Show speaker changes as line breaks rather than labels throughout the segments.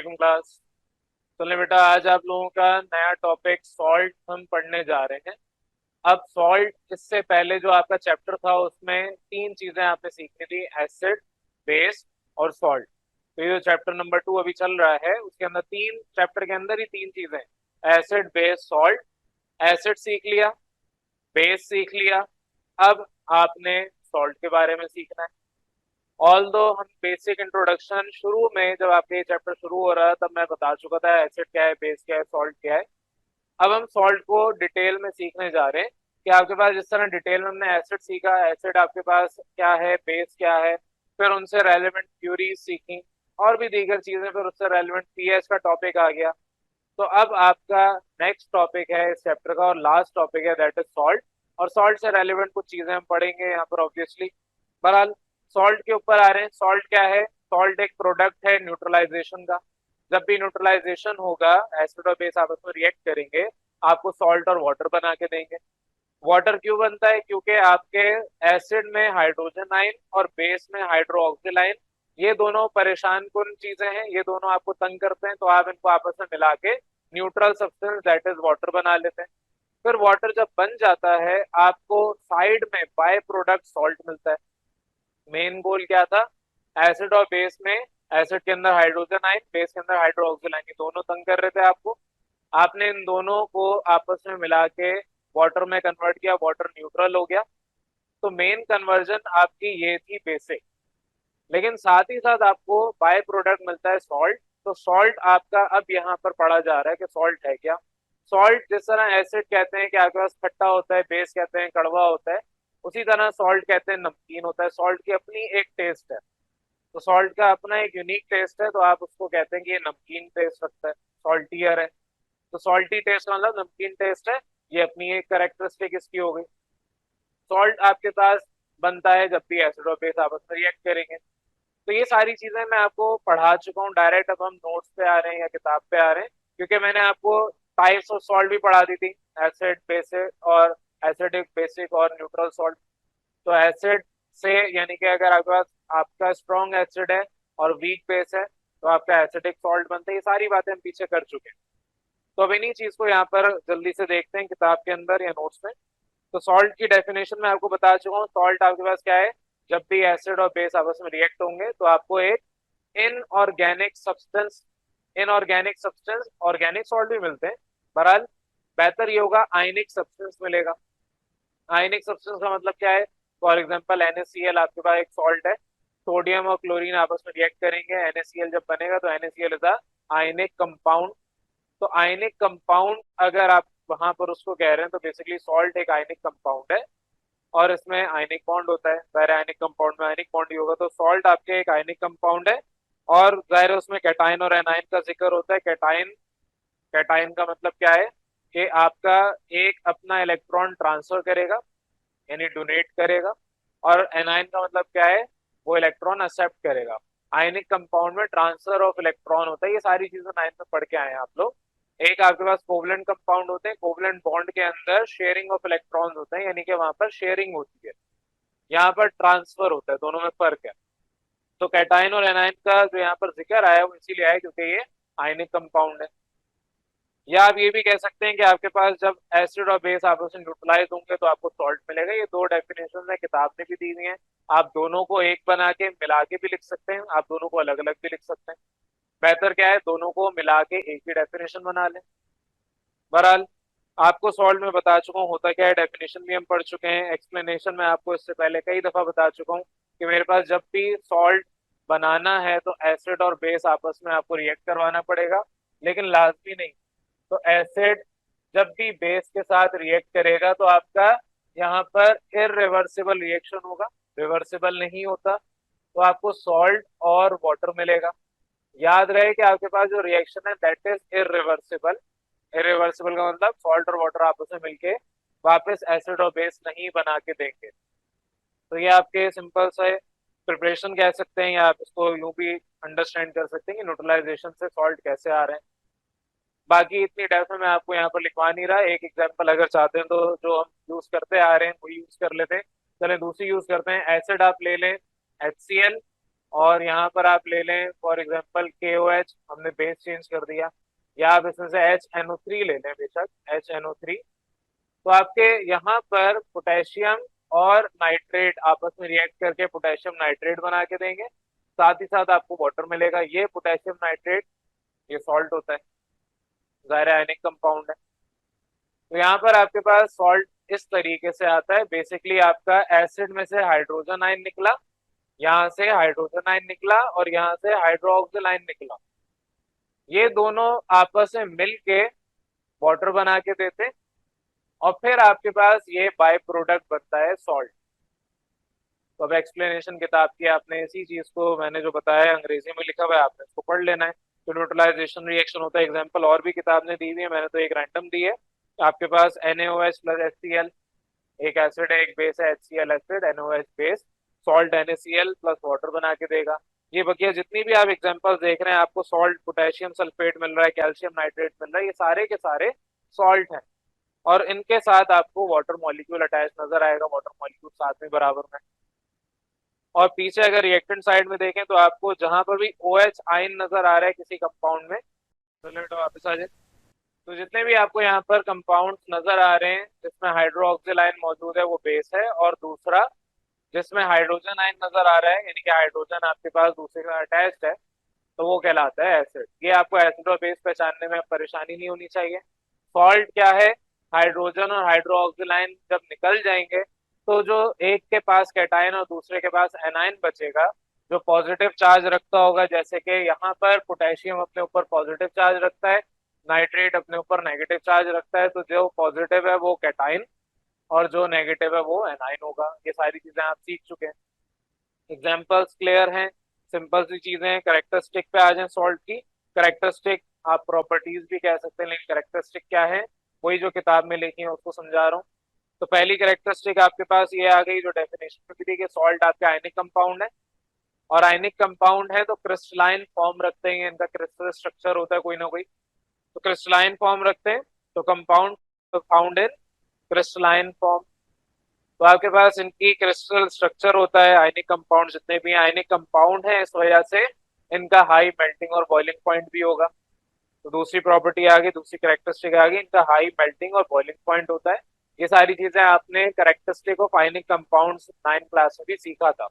वालेकुम क्लास। चलिए बेटा, आज आप लोगों का नया टॉपिक सॉल्ट हम पढ़ने जा रहे हैं। अब सॉल्ट, इससे पहले जो आपका चैप्टर था उसमें तीन चीजें आपने सीखनी थी, एसिड, बेस और सॉल्ट। तो ये जो चैप्टर नंबर 2 अभी चल रहा है उसके अंदर तीन चैप्टर के अंदर ही तीन चीजें, एसिड बेस सॉल्ट। एसिड सीख लिया, बेस सीख लिया, अब आपने सॉल्ट के बारे में सीखना है। ऑल दो हम बेसिक इंट्रोडक्शन शुरू में, जब आपके ये चैप्टर शुरू हो रहा है तब मैं बता चुका था एसिड क्या है, बेस क्या है, सॉल्ट क्या है। अब हम सॉल्ट को डिटेल में सीखने जा रहे हैं कि आपके पास जिस तरह डिटेल में हमने एसिड सीखा, एसिड आपके पास क्या है, बेस क्या है, फिर उनसे रेलेवेंट थ्योरीज सीखी और भी दीगर चीजें, फिर उससे रेलेवेंट पीएच का टॉपिक आ गया। तो अब आपका नेक्स्ट टॉपिक है इस चैप्टर का और लास्ट टॉपिक है, दैट इज सॉल्ट। और सॉल्ट से रेलेवेंट कुछ चीजें हम पढ़ेंगे यहाँ पर ऑब्वियसली। बहरहाल सॉल्ट के ऊपर आ रहे हैं। सॉल्ट क्या है? सॉल्ट एक प्रोडक्ट है न्यूट्रलाइजेशन का। जब भी न्यूट्रलाइजेशन होगा, एसिड और बेस आपस में रिएक्ट करेंगे, आपको सॉल्ट और वाटर बना के देंगे। वाटर क्यों बनता है? क्योंकि आपके एसिड में हाइड्रोजन आयन और बेस में हाइड्रोक्सिल आयन, ये दोनों परेशान कुन चीजें हैं, ये दोनों आपको तंग करते हैं, तो आप इनको आपस में मिला के neutral substance that is water बना लेते हैं। फिर वाटर जब बन जाता है, आपको साइड में बाय प्रोडक्ट सॉल्ट मिलता है। मेन गोल क्या था? एसिड और बेस में, एसिड के अंदर हाइड्रोजन आयन, बेस के अंदर हाइड्रोक्सिल आयन, ये दोनों तंग कर रहे थे आपको। आपने इन दोनों को आपस में मिला के वाटर में कन्वर्ट किया, वाटर न्यूट्रल हो गया। तो मेन कन्वर्जन आपकी ये थी बेसिक। लेकिन साथ ही साथ आपको बाय प्रोडक्ट मिलता है सॉल्ट। तो सॉल्ट आपका अब यहाँ पर पढ़ा जा रहा है कि सॉल्ट है क्या। सॉल्ट जिस तरह एसिड कहते हैं कि आपके पास खट्टा होता है, बेस कहते हैं कड़वा होता है, उसी तरह सॉल्ट कहते हैं नमकीन होता है। सॉल्ट की अपनी एक टेस्ट है, तो सॉल्ट का अपना एक यूनिक टेस्ट है, तो आप उसको कहते हैं कि ये नमकीन टेस्ट रखता है, सॉल्टियर है। तो सॉल्टी टेस्ट मतलब नमकीन टेस्ट है, ये अपनी एक करेक्टरिस्टिक इसकी हो गई। सॉल्ट आपके पास बनता है जब भी एसिड और बेस आपस में रिएक्ट करेंगे। तो ये सारी चीजें मैं आपको पढ़ा चुका हूँ डायरेक्ट। अब हम नोट्स पे आ रहे हैं या किताब पे आ रहे हैं, क्योंकि मैंने आपको टाइप्स ऑफ सॉल्ट भी पढ़ा दी थी, एसिड, बेसिक और एसिडिक, बेसिक और न्यूट्रल सॉल्ट। तो एसिड से, यानी कि अगर आपके पास आपका स्ट्रॉन्ग एसिड है और वीक बेस है, तो आपका एसिडिक सॉल्ट बनता है। ये सारी बातें हम पीछे कर चुके हैं। तो अब इन्हीं चीज को यहाँ पर जल्दी से देखते हैं किताब के अंदर या नोट्स में। तो सॉल्ट की डेफिनेशन मैं आपको बता चुका हूँ। सॉल्ट आपके पास क्या है? जब भी एसिड और बेस आपस में रिएक्ट होंगे तो आपको एक inorganic substance, inorganic substance, organic salt भी मिलते हैं, बहरहाल बेहतर ये होगा आयनिक सब्सटेंस मिलेगा। आयनिक सब्सटेंस का मतलब क्या है? फॉर एग्जांपल NaCl आपके पास एक सॉल्ट है, सोडियम और क्लोरीन आपस में रिएक्ट करेंगे, NaCl जब बनेगा तो NaCl is a ionic compound. तो आयनिक कंपाउंड अगर आप वहां पर उसको कह रहे हैं, तो बेसिकली सॉल्ट एक आयनिक कंपाउंड है और इसमें आयनिक बॉन्ड होता है। जाहिर है आयनिक कंपाउंड में आयनिक बॉन्ड ही होगा, तो सॉल्ट आपके एक आयनिक कंपाउंड है। और जाहिर है उसमें कैटाइन और एनाइन का जिक्र होता है। कैटाइन, कैटाइन का मतलब क्या है? कि आपका एक अपना इलेक्ट्रॉन ट्रांसफर करेगा, यानी डोनेट करेगा। और एनाइन का मतलब क्या है? वो इलेक्ट्रॉन एक्सेप्ट करेगा। आयनिक कंपाउंड में ट्रांसफर ऑफ इलेक्ट्रॉन होता है। ये सारी चीजें नाइन में पढ़ के आए हैं आप लोग। एक आपके पास कोवलेंट कंपाउंड होते हैं, कोवलेंट बॉन्ड के अंदर शेयरिंग ऑफ इलेक्ट्रॉन होते हैं, यानी कि वहां पर शेयरिंग होती है, यहाँ पर ट्रांसफर होता है, दोनों में फर्क है। तो कैटाइन और एनाइन का जो यहाँ पर जिक्र आया वो इसीलिए आया क्योंकि ये आयनिक कंपाउंड है। या आप ये भी कह सकते हैं कि आपके पास जब एसिड और बेस आपस में न्यूट्रलाइज होंगे तो आपको सॉल्ट मिलेगा। ये दो डेफिनेशन है, किताब ने भी दी हुई है। आप दोनों को एक बना के मिला के भी लिख सकते हैं, आप दोनों को अलग अलग भी लिख सकते हैं। बेहतर क्या है, दोनों को मिला के एक ही डेफिनेशन बना लें। बहरहाल आपको सॉल्ट में बता चुका हूँ होता क्या है, डेफिनेशन भी हम पढ़ चुके हैं, एक्सप्लेनेशन में आपको इससे पहले कई दफा बता चुका हूँ कि मेरे पास जब भी सॉल्ट बनाना है तो एसिड और बेस आपस में आपको रिएक्ट करवाना पड़ेगा, लेकिन लाजमी नहीं। तो एसिड जब भी बेस के साथ रिएक्ट करेगा तो आपका यहाँ पर इरिवर्सिबल रिएक्शन होगा, रिवर्सिबल नहीं होता, तो आपको सॉल्ट और वाटर मिलेगा। याद रहे कि आपके पास जो रिएक्शन है दैट इज इरिवर्सिबल। इरिवर्सिबल का मतलब सॉल्ट और वाटर आपस में मिलके वापस एसिड और बेस नहीं बना के देंगे। तो ये आपके सिंपल से प्रिपरेशन कह सकते हैं, या आप इसको यूं भी अंडरस्टैंड कर सकते हैं कि न्यूट्रलाइजेशन से सॉल्ट कैसे आ रहे हैं। बाकी इतनी डेप्थ में मैं आपको यहाँ पर लिखवा नहीं रहा। एक एग्जांपल अगर चाहते हैं तो जो हम यूज करते आ रहे हैं वो यूज कर लेते हैं। चलें दूसरी यूज करते हैं। एसिड आप ले लें HCl और यहाँ पर आप ले लें फॉर एग्जांपल KOH, हमने बेस चेंज कर दिया, या आप इसमें से HNO3 ले लें, बेशक HNO3। तो आपके यहाँ पर पोटेशियम और नाइट्रेट आपस में रिएक्ट करके पोटेशियम नाइट्रेट बना के देंगे, साथ ही साथ आपको वाटर मिलेगा। ये पोटेशियम नाइट्रेट ये सॉल्ट होता है, जाहिर आयनिक कंपाउंड है। तो यहाँ पर आपके पास सॉल्ट इस तरीके से आता है, बेसिकली आपका एसिड में से हाइड्रोजन आयन निकला, यहाँ से हाइड्रोजन आयन निकला, और यहाँ से हाइड्रोक्सिल आयन निकला, ये दोनों आपस में मिल के वाटर बना के देते हैं, और फिर आपके पास ये बाय प्रोडक्ट बनता है सॉल्ट। तो अब एक्सप्लेनेशन किताब की आपने इसी चीज को मैंने जो बताया है अंग्रेजी में लिखा हुआ है, आपने इसको पढ़ लेना है। तो न्यूट्रलाइजेशन रिएक्शन होता है, एग्जांपल और भी किताब ने दी हुई है, मैंने तो एक रैंडम दी है। आपके पास NaOH प्लस HCl, एक एसिड है एक बेस है, HCl acid NaOH base, salt NaCl plus water बना के देगा। ये बकिया जितनी भी आप एग्जांपल्स देख रहे हैं, आपको सॉल्ट पोटेशियम सल्फेट मिल रहा है, कैल्शियम नाइट्रेट मिल रहा है, ये सारे के सारे सॉल्ट हैं, और इनके साथ आपको वाटर मॉलिक्यूल अटैच नजर आएगा, वाटर मॉलिक्यूल साथ में बराबर में। और पीछे अगर रिएक्टेंट साइड में देखें तो आपको जहां पर भी OH आयन नजर आ रहा है किसी कंपाउंड में, तो बेटा वापस आ जाए, तो जितने भी आपको यहाँ पर कंपाउंड नजर आ रहे हैं जिसमें हाइड्रोक्सिल आयन मौजूद है वो बेस है, और दूसरा जिसमें हाइड्रोजन आयन नजर आ रहा है, यानी कि हाइड्रोजन आपके पास दूसरे का अटैच्ड है, तो वो कहलाता है एसिड। ये आपको एसिड और बेस पहचानने में परेशानी नहीं होनी चाहिए। सॉल्ट क्या है, हाइड्रोजन और हाइड्रोक्सिल आयन जब निकल जाएंगे तो जो एक के पास कैटायन और दूसरे के पास एनायन बचेगा, जो पॉजिटिव चार्ज रखता होगा, जैसे कि यहाँ पर पोटेशियम अपने ऊपर पॉजिटिव चार्ज रखता है, नाइट्रेट अपने ऊपर नेगेटिव चार्ज रखता है, तो जो पॉजिटिव है वो कैटायन और जो नेगेटिव है वो एनायन होगा। ये सारी चीजें आप सीख चुके हैं, एग्जाम्पल्स क्लियर हैं, सिंपल सी चीजें हैं। करेक्टरिस्टिक पे आ जाए सॉल्ट की। करेक्टरिस्टिक आप प्रॉपर्टीज भी कह सकते हैं, लेकिन करेक्टरिस्टिक क्या है वही जो किताब में लिखी है उसको समझा रहा हूँ। तो पहली करेक्टरिस्टिक आपके पास ये आ गई जो डेफिनेशन में भी दी कि सॉल्ट आपका आयनिक कंपाउंड है, और आयनिक कंपाउंड है तो क्रिस्टलाइन फॉर्म रखते हैं, इनका क्रिस्टल स्ट्रक्चर होता है कोई ना कोई, तो क्रिस्टलाइन फॉर्म रखते हैं, तो compound found in crystalline form. तो आपके पास इनकी क्रिस्टल स्ट्रक्चर होता है, आयनिक कंपाउंड जितने भी आयनिक कंपाउंड हैं इस वजह से इनका हाई मेल्टिंग और बॉइलिंग पॉइंट भी होगा। तो दूसरी प्रॉपर्टी आ गई, दूसरी कैरेक्टरिस्टिक आ गई, इनका हाई मेल्टिंग और बॉइलिंग पॉइंट होता है। ये सारी चीजें आपने characteristic of ionic compounds 9 class में भी सीखा था।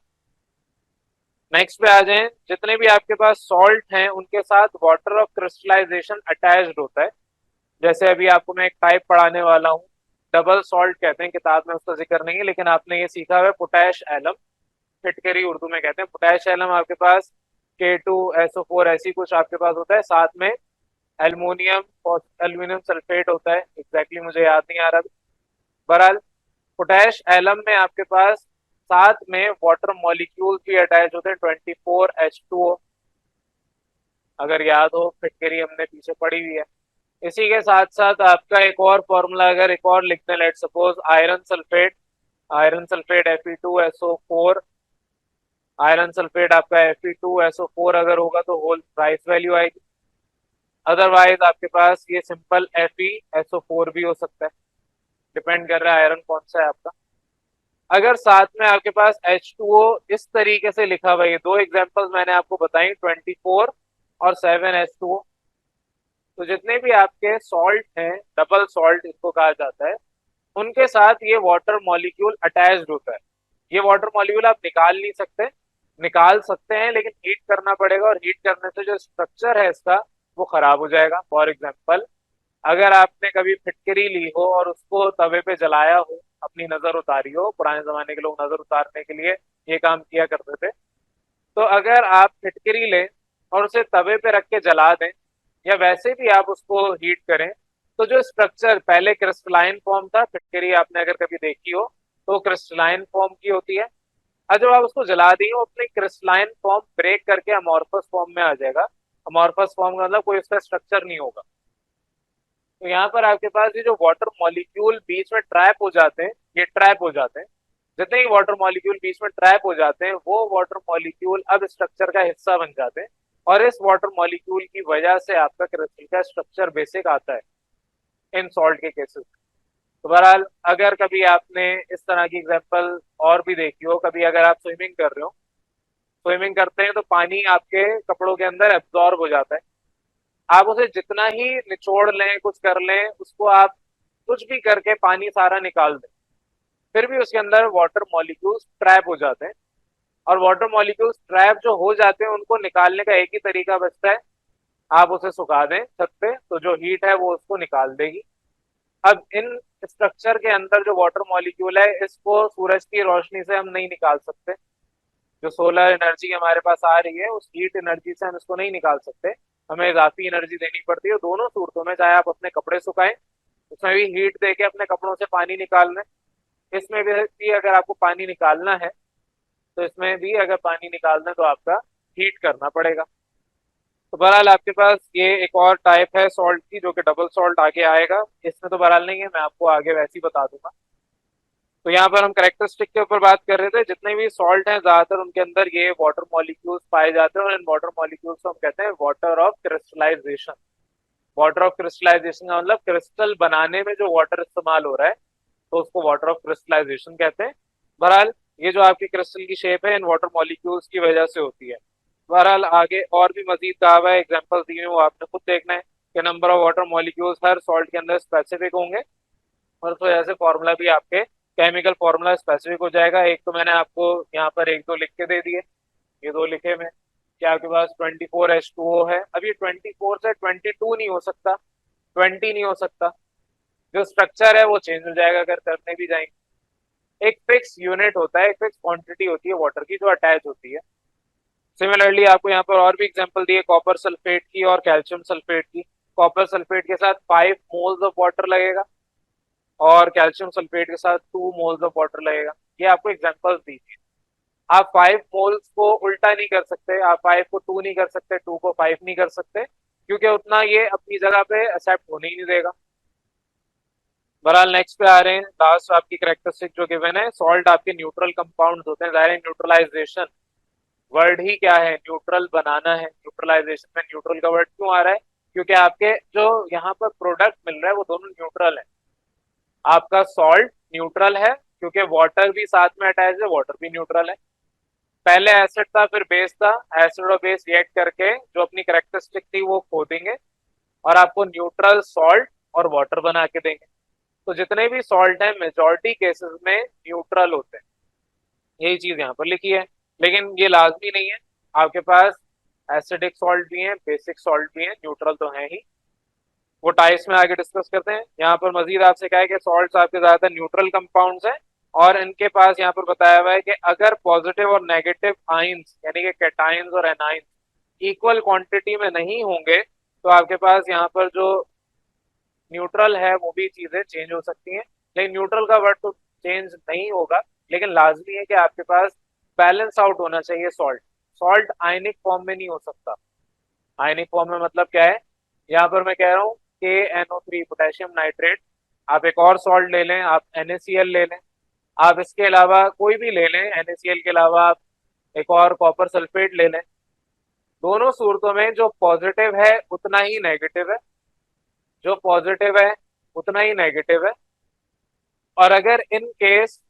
नेक्स्ट पे आ जाएं, जितने भी आपके पास सॉल्ट हैं उनके साथ वाटर ऑफ क्रिस्टलाइजेशन अटैच्ड होता है। जैसे अभी आपको मैं एक टाइप पढ़ाने वाला हूँ, डबल सॉल्ट कहते हैं, किताब में उसका जिक्र नहीं है, लेकिन आपने ये सीखा हुआ है पोटैश एलम, फिटकरी उर्दू में कहते हैं। पोटैश एलम आपके पास K2SO4 ऐसी कुछ आपके पास होता है, साथ में एल्युमिनियम और एल्युमिनियम सल्फेट होता है, एग्जैक्टली मुझे याद नहीं आ रहा। बहरहाल पोटैश एलम में आपके पास साथ में वाटर मॉलिक्यूल भी अटैच होते हैं, 24H2O, अगर याद हो फिटकरी हमने पीछे पढ़ी हुई है। इसी के साथ साथ आपका एक और फॉर्मूला अगर एक और लिखते हैं, let suppose iron sulphate Fe2SO4, iron sulphate आपका Fe2SO4 अगर होगा तो होल प्राइस वैल्यू आएगी, अदरवाइज आपके पास ये सिंपल FeSO4 भी हो सकता है, डिपेंड कर रहा है आयरन कौन सा है आपका। अगर साथ में आपके पास H2O इस तरीके से लिखा हुआ है, ये दो एग्जांपल्स मैंने आपको बताई, 24 और 7H2O, तो जितने भी आपके सॉल्ट हैं, डबल सॉल्ट इसको कहा जाता है, उनके साथ ये वाटर मॉलिक्यूल अटैच्ड होता है। ये वाटर मॉलिक्यूल आप निकाल नहीं सकते, निकाल सकते हैं लेकिन हीट करना पड़ेगा, और हीट करने से जो स्ट्रक्चर है इसका वो खराब हो जाएगा। फॉर एग्जाम्पल, अगर आपने कभी फिटकरी ली हो और उसको तवे पे जलाया हो, अपनी नजर उतारी हो, पुराने जमाने के लोग नजर उतारने के लिए ये काम किया करते थे, तो अगर आप फिटकरी लें और उसे तवे पे रख के जला दें, या वैसे भी आप उसको हीट करें, तो जो स्ट्रक्चर पहले क्रिस्टलाइन फॉर्म था, फिटकरी आपने अगर कभी देखी हो तो क्रिस्टलाइन फॉर्म की होती है, और जब आप उसको जला दी वो अपनी क्रिस्टलाइन फॉर्म ब्रेक करके अमॉर्फस फॉर्म में आ जाएगा। अमॉर्फस फॉर्म का मतलब कोई उसका स्ट्रक्चर नहीं होगा। तो यहाँ पर आपके पास ये जो वाटर मॉलिक्यूल बीच में ट्रैप हो जाते हैं, ये ट्रैप हो जाते हैं, जितने ही वाटर मॉलिक्यूल बीच में ट्रैप हो जाते हैं वो वाटर मॉलिक्यूल अब स्ट्रक्चर का हिस्सा बन जाते हैं, और इस वाटर मॉलिक्यूल की वजह से आपका क्रिस्टल का स्ट्रक्चर बेसिक आता है इन सॉल्ट के केसेस। तो बहरहाल अगर कभी आपने इस तरह की एग्जांपल और भी देखी हो, कभी अगर आप स्विमिंग कर रहे हो, स्विमिंग करते हैं तो पानी आपके कपड़ों के अंदर एब्जॉर्ब हो जाता है। आप उसे जितना ही निचोड़ लें, कुछ कर लें, उसको आप कुछ भी करके पानी सारा निकाल दें, फिर भी उसके अंदर वाटर मॉलिक्यूल्स ट्रैप हो जाते हैं। और वाटर मॉलिक्यूल्स ट्रैप जो हो जाते हैं उनको निकालने का एक ही तरीका बचता है, आप उसे सुखा दें छत पे, तो जो हीट है वो उसको निकाल देगी। अब इन स्ट्रक्चर के अंदर जो वाटर मॉलिक्यूल है, इसको सूरज की रोशनी से हम नहीं निकाल सकते। जो सोलर एनर्जी हमारे पास आ रही है उस हीट एनर्जी से हम इसको नहीं निकाल सकते, हमें इजाफी एनर्जी देनी पड़ती है। दोनों सूरतों में, चाहे आप अपने कपड़े सुखाएं, उसमें भी हीट देके अपने कपड़ों से पानी निकाल लें, इसमें भी अगर आपको पानी निकालना है तो इसमें भी अगर पानी निकालना है तो आपका हीट करना पड़ेगा। तो बहरहाल आपके पास ये एक और टाइप है सॉल्ट की, जो कि डबल सॉल्ट आगे आएगा, इसमें तो बहरहाल नहीं है, मैं आपको आगे वैसे ही बता दूंगा। तो यहाँ पर हम करेक्टरिस्टिक के ऊपर बात कर रहे थे। जितने भी सॉल्ट हैं ज्यादातर उनके अंदर ये वाटर मॉलिक्यूल्स पाए जाते हैं, और इन वाटर मॉलिक्यूल्स को हम कहते हैं water of crystallisation. Water of crystallisation का मतलब क्रिस्टल बनाने में जो वाटर इस्तेमाल हो रहा है, तो उसको वाटर ऑफ क्रिस्टलाइजेशन कहते हैं। बहरहाल ये जो आपकी क्रिस्टल की शेप है इन वाटर मॉलिक्यूल्स की वजह से होती है। बहरहाल आगे और भी मजीद कहा हुआ है, एग्जाम्पल दिए हैं वो आपने खुद देखना है कि number of water molecules her salt के अंदर स्पेसिफिक होंगे, और उस वजह से फॉर्मूला भी आपके केमिकल फॉर्मूला स्पेसिफिक हो जाएगा। एक तो मैंने आपको यहाँ पर एक दो लिख के दे दिए, ये दो लिखे में कि आपके पास 24H2O है। अब ये 24 से 22 नहीं हो सकता, 20 नहीं हो सकता, जो स्ट्रक्चर है वो चेंज हो जाएगा अगर करने भी जाएंगे। एक फिक्स यूनिट होता है, एक फिक्स क्वांटिटी होती है वाटर की जो अटैच होती है। सिमिलरली आपको यहाँ पर और भी एग्जांपल दिए कॉपर सल्फेट की और कैल्शियम सल्फेट की। कॉपर सल्फेट के साथ 5 मोल्स ऑफ वाटर लगेगा, और कैल्शियम सल्फेट के साथ 2 मोल्स ऑफ वाटर लगेगा। ये आपको एग्जांपल्स दीजिए। आप 5 मोल्स को उल्टा नहीं कर सकते, आप 5 को 2 नहीं कर सकते, 2 को 5 नहीं कर सकते, क्योंकि उतना ये अपनी जगह पे एक्सेप्ट होने ही नहीं देगा। बहरहाल नेक्स्ट पे आ रहे हैं, लास्ट आपकी करेक्टरिस्टिक जो गिवन है, सॉल्ट आपके न्यूट्रल कंपाउंड्स होते हैं। जाहिर है न्यूट्रलाइजेशन वर्ड ही क्या है, न्यूट्रल बनाना है। न्यूट्रलाइजेशन में न्यूट्रल का वर्ड क्यों आ रहा है, क्योंकि आपके जो यहाँ पर प्रोडक्ट मिल रहा है वो दोनों न्यूट्रल है। आपका सॉल्ट न्यूट्रल है क्योंकि वाटर भी साथ में अटैच है, वाटर भी न्यूट्रल है। पहले एसिड था फिर बेस था, एसिड और बेस रिएक्ट करके जो अपनी करेक्टरिस्टिक थी वो खो देंगे, और आपको न्यूट्रल सॉल्ट और वाटर बना के देंगे। तो जितने भी सॉल्ट हैं मेजॉरिटी केसेस में न्यूट्रल होते हैं, यही चीज यहाँ पर लिखी है। लेकिन ये लाजमी नहीं है, आपके पास एसिडिक सॉल्ट भी हैं, बेसिक सॉल्ट भी हैं, न्यूट्रल तो है ही। वो टाइप्स में आगे डिस्कस करते हैं। यहाँ पर मजीद आपसे क्या है कि सॉल्ट्स आपके ज्यादातर न्यूट्रल कंपाउंड्स हैं, और इनके पास यहाँ पर बताया हुआ है कि अगर पॉजिटिव और नेगेटिव आइंस यानी कि कैटाइंस और एनाइंस इक्वल क्वांटिटी में नहीं होंगे, तो आपके पास यहाँ पर जो न्यूट्रल है वो भी चीजें चेंज हो सकती हैं। लेकिन न्यूट्रल का वर्ड तो चेंज नहीं होगा, लेकिन लाजमी है कि आपके पास बैलेंस आउट होना चाहिए सॉल्ट। सॉल्ट आयनिक फॉर्म में नहीं हो सकता। आयनिक फॉर्म में मतलब क्या है, यहाँ पर मैं कह रहा हूँ KNO3 पोटेशियम नाइट्रेट, आप एक और सॉल्ट ले लें, आप NaCl ले लें, आप इसके अलावा कोई भी ले लें, NaCl के अलावा आप एक और कॉपर सल्फेट ले लें, दोनों सूरतों में जो पॉजिटिव है उतना ही नेगेटिव है, जो पॉजिटिव है उतना ही नेगेटिव है। और अगर इन केस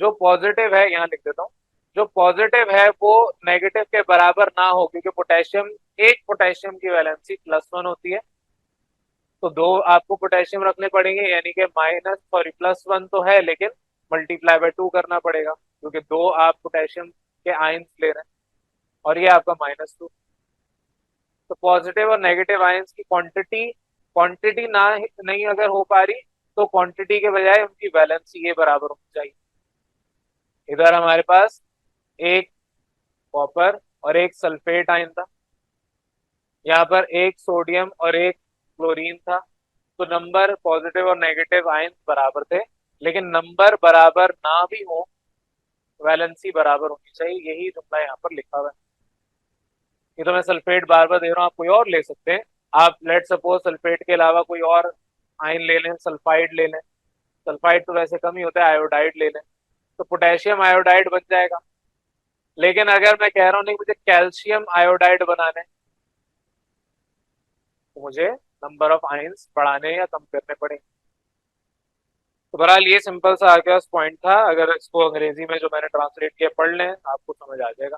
जो पॉजिटिव है, यहाँ लिख देता हूँ, जो पॉजिटिव है वो नेगेटिव के बराबर ना हो, क्योंकि पोटेशियम, एक पोटेशियम की वैलेंसी +1 होती है, तो दो आपको पोटेशियम रखने पड़ेंगे, यानी कि माइनस, सॉरी +1 तो है लेकिन मल्टीप्लाई बाय 2 करना पड़ेगा, क्योंकि दो आप पोटेशियम के आयंस ले रहे हैं, और ये आपका -2। तो पॉजिटिव और नेगेटिव आयंस की क्वांटिटी क्वांटिटी ना नहीं अगर हो पा रही, तो क्वांटिटी के बजाय उनकी वैलेंसी ये बराबर होनी चाहिए। इधर हमारे पास एक कॉपर और एक सल्फेट आयन था, यहाँ पर एक सोडियम और एक क्लोरीन था। तो नंबर पॉजिटिव और नेगेटिव आयन बराबर थे, लेकिन नंबर बराबर ना भी हो, वैलेंसी बराबर होनी चाहिए, यही जुमला यहाँ पर लिखा हुआ है। ये तो मैं सल्फेट बार बार दे रहा हूँ, आप कोई और ले सकते हैं। आप लेट सपोज सल्फेट के अलावा कोई और आयन ले लें, सल्फाइड ले लें, सल्फाइड तो वैसे कम ही होता है, आयोडाइड ले लें, तो पोटेशियम आयोडाइड बन जाएगा। लेकिन अगर मैं कह रहा हूँ नहीं मुझे कैल्शियम आयोडाइड बनाना है, तो मुझे नंबर ऑफ आयंस बढ़ाने या कम करने पड़ेंगे। तो बहरहाल ये सिंपल सा आपके पास पॉइंट था, अगर इसको अंग्रेजी में जो मैंने ट्रांसलेट किया पढ़ लें आपको समझ आ जाएगा।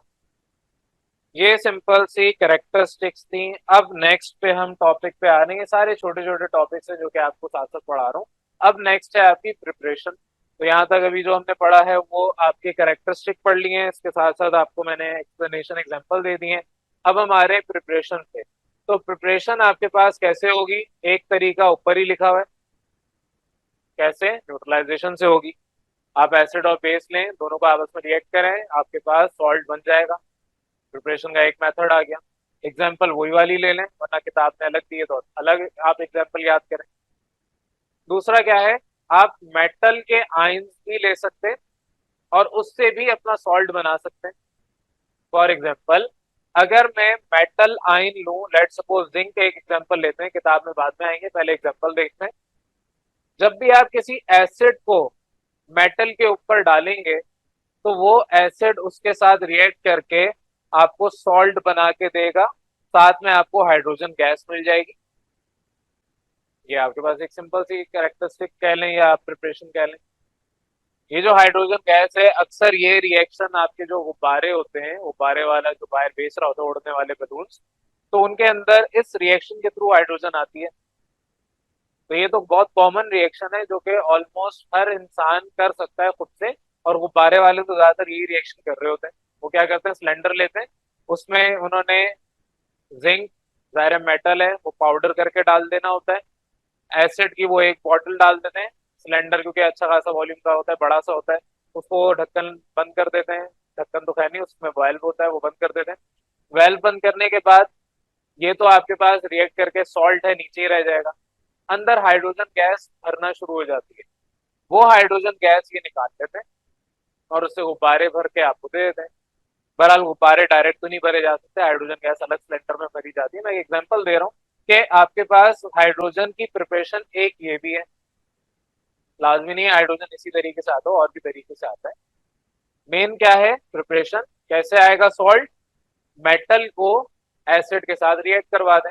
ये सिंपल सी कैरेक्टरिस्टिक्स थी। अब नेक्स्ट पे हम टॉपिक पे आ रहे हैं, सारे छोटे छोटे टॉपिक्स हैं जो कि आपको साथ साथ पढ़ा रहा हूँ। अब नेक्स्ट है आपकी प्रिपरेशन। तो यहाँ तक अभी जो हमने पढ़ा है वो आपके कैरेक्टरिस्टिक पढ़ लिए हैं, इसके साथ साथ आपको मैंने एक्सप्लेनेशन एग्जांपल दे दिए हैं। अब हम आ रहे हैं प्रिपरेशन पे। तो प्रिपरेशन आपके पास कैसे होगी, एक तरीका ऊपर ही लिखा हुआ है, कैसे न्यूट्रलाइजेशन से होगी। आप एसिड और बेस लें, दोनों को आपस में रिएक्ट करें, आपके पास सॉल्ट बन जाएगा। प्रिपरेशन का एक मेथड आ गया। एग्जाम्पल वही वाली ले लें, वरना किताब में अलग दिए तो अलग आप एग्जाम्पल याद करें। दूसरा क्या है, आप मेटल के आयंस भी ले सकते हैं और उससे भी अपना सॉल्ट बना सकते हैं। फॉर एग्जाम्पल, अगर मैं मेटल आयन लूं, लेट सपोज जिंक का एक एग्जाम्पल लेते हैं, किताब में बाद में आएंगे, पहले एग्जाम्पल देखते हैं। जब भी आप किसी एसिड को मेटल के ऊपर डालेंगे तो वो एसिड उसके साथ रिएक्ट करके आपको सॉल्ट बना के देगा, साथ में आपको हाइड्रोजन गैस मिल जाएगी। ये आपके पास एक सिंपल सी कैरेक्टरिस्टिक कह लें या प्रिपरेशन कह लें। ये जो हाइड्रोजन गैस है, अक्सर ये रिएक्शन आपके जो गुब्बारे होते हैं, गुब्बारे वाला जो बाहर बेच रहा होता है उड़ने वाले बलून्स, तो उनके अंदर इस रिएक्शन के थ्रू हाइड्रोजन आती है। तो ये तो बहुत कॉमन रिएक्शन है जो कि ऑलमोस्ट हर इंसान कर सकता है खुद से। और गुब्बारे वाले तो ज्यादातर यही रिएक्शन कर रहे होते हैं। वो क्या करते हैं, सिलेंडर लेते हैं, उसमें उन्होंने जिंक, ज़ाहिर मेटल है, वो पाउडर करके डाल देना होता है। एसिड की वो एक बॉटल डाल देते हैं, सिलेंडर क्योंकि अच्छा खासा वॉल्यूम का होता है, बड़ा सा होता है, उसको ढक्कन बंद कर देते हैं। ढक्कन तो खैर नहीं, उसमें वाल्व होता है, वो बंद कर देते हैं। वाल्व बंद करने के बाद ये तो आपके पास रिएक्ट करके सॉल्ट है नीचे ही रह जाएगा, अंदर हाइड्रोजन गैस भरना शुरू हो जाती है। वो हाइड्रोजन गैस ये निकाल लेते हैं और उससे गुब्बारे भर के आपको दे देते हैं। बहरहाल गुब्बारे डायरेक्ट तो नहीं भरे जा सकते, हाइड्रोजन गैस अलग सिलेंडर में भरी जाती है। मैं एग्जांपल दे रहा हूँ कि आपके पास हाइड्रोजन की प्रिपरेशन एक ये भी है, लाजमी नहीं है हाइड्रोजन इसी तरीके से आता हो, और भी तरीके से आता है। मेन क्या है प्रिपरेशन, कैसे आएगा सॉल्ट, मेटल को एसिड के साथ रिएक्ट करवा दें।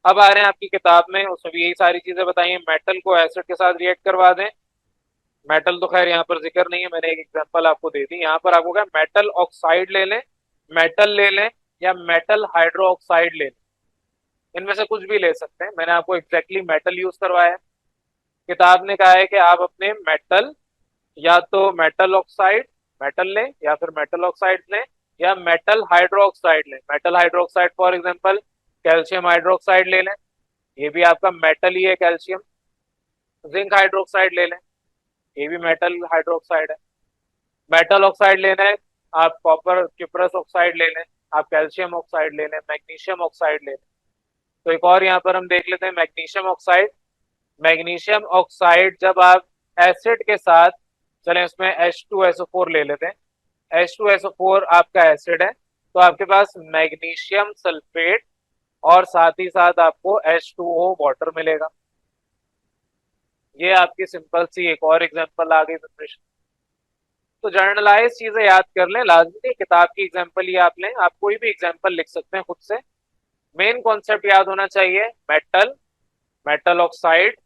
अब आ रहे हैं आपकी किताब में, उसमें भी यही सारी चीजें बताई हैं, मेटल को एसिड के साथ रिएक्ट करवा दें। मेटल तो खैर यहाँ पर जिक्र नहीं है, मैंने एक एग्जांपल आपको दे दी। यहाँ पर आपको क्या, मेटल ऑक्साइड ले लें, मेटल ले लें, या मेटल हाइड्रो ऑक्साइड ले लें, इनमें से कुछ भी ले सकते हैं। मैंने आपको एग्जैक्टली मेटल यूज करवाया है। किताब ने कहा है कि आप अपने मेटल, या तो मेटल ऑक्साइड मेटल लें, या फिर मेटल ऑक्साइड लें, या मेटल हाइड्रो ऑक्साइड लें। Metal hydro oxide for example calcium hydroxide ले लें, ये भी आपका मेटल ही है कैल्शियम। जिंक हाइड्रोक्साइड ले लें, ये भी मेटल हाइड्रोक्साइड है। मेटल ऑक्साइड लेना है, आप कॉपर क्यूप्रस ऑक्साइड ले लें, आप कैल्शियम ऑक्साइड ले लें, मैग्नीशियम ऑक्साइड ले लें। तो एक और यहाँ पर हम देख लेते हैं मैग्नीशियम ऑक्साइड। मैग्नीशियम ऑक्साइड जब आप एसिड के साथ, चलें उसमें H2SO4 ले लेते हैं, H2SO4 आपका एसिड है, तो आपके पास मैग्नीशियम सल्फेट और साथ ही साथ आपको H2O वाटर मिलेगा। ये आपकी सिंपल सी एक और एग्जांपल आ गई प्रिपरेशन। तो जर्नलाइज चीजें याद कर लें, लाजमी नहीं किताब की एग्जांपल ही आप लें, आप कोई भी एग्जांपल लिख सकते हैं खुद से। मेन कॉन्सेप्ट याद होना चाहिए, मेटल, मेटल ऑक्साइड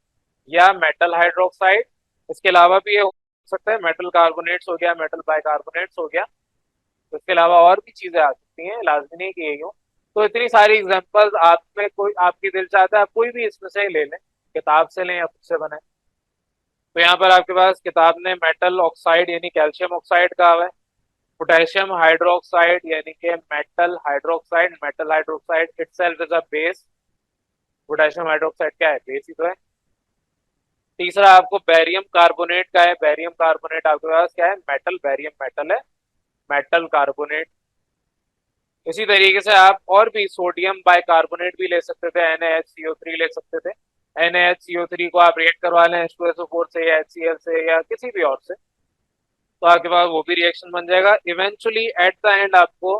या मेटल हाइड्रोक्साइड। इसके अलावा भी ये हो सकता है मेटल कार्बोनेट्स हो गया, मेटल बाइकार्बोनेट्स हो गया। तो इसके अलावा और भी चीजें आ सकती हैं, लाजमी नहीं कि यही हो। तो इतनी सारी एग्जांपल्स आप में, कोई आपकी दिल चाहता है आप कोई भी इसमें से ले लें, किताब से लें या खुद से बनाए। तो यहाँ पर आपके पास किताब ने मेटल ऑक्साइड यानी कैल्शियम ऑक्साइड कहा हुआ है, पोटेशियम हाइड्रोक्साइड यानी कि metal hydroxide itself is a base. Potassium hydroxide क्या है, बेस ही तो है। तीसरा आपको बैरियम कार्बोनेट का है, बैरियम कार्बोनेट आपके पास क्या है, मेटल, बैरियम मेटल है, मेटल कार्बोनेट। इसी तरीके से आप और भी सोडियम बाइकार्बोनेट भी ले सकते थे, NaHCO3 ले सकते थे। NaHCO3 को आप रिएक्ट करवा लें H2SO4 से या HCl से या किसी भी और से, तो आपके पास वो भी रिएक्शन बन जाएगा। इवेंचुअली एट द एंड आपको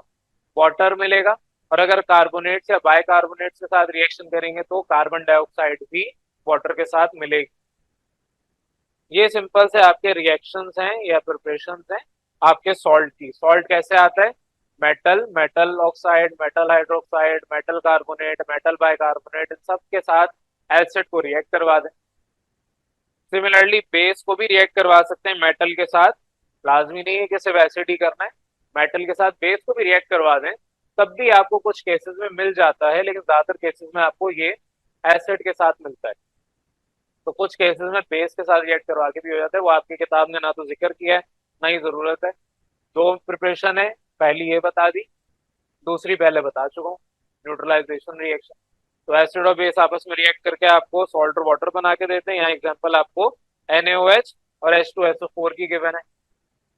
वाटर मिलेगा। और अगर कार्बोनेट्स या बाइकार्बोनेट्स के साथ रिएक्शन करेंगे तो कार्बन डाइऑक्साइड भी वाटर के साथ मिलेगी। ये सिंपल से आपके रिएक्शंस हैं या प्रिपरेशंस हैं आपके सॉल्ट की। सॉल्ट कैसे आता है, metal, metal oxide, metal hydroxide, metal carbonate, metal bicarbonate, इन सब के साथ एसिड को रिएक्ट करवा दें। सिमिलरली बेस को भी रिएक्ट करवा सकते हैं मेटल के साथ, लाजमी नहीं है कि सिर्फ एसिड ही करना है। मेटल के साथ बेस को भी रिएक्ट करवा दें तब भी आपको कुछ केसेस में मिल जाता है, लेकिन ज्यादातर केसेस में आपको ये एसिड के साथ मिलता है। तो कुछ केसेस में बेस के साथ रिएक्ट करवा के भी हो जाता है, वो आपकी किताब ने ना तो जिक्र किया है ना ही जरूरत है। दो प्रिपरेशन है, पहली ये बता दी, दूसरी पहले बता चुका हूँ, न्यूट्रलाइजेशन रिएक्शन। तो एसिड और बेस आपस में रिएक्ट करके आपको सॉल्ट और वाटर बना के देते हैं। यहाँ एग्जांपल आपको NaOH और H2SO4 की गिवन है।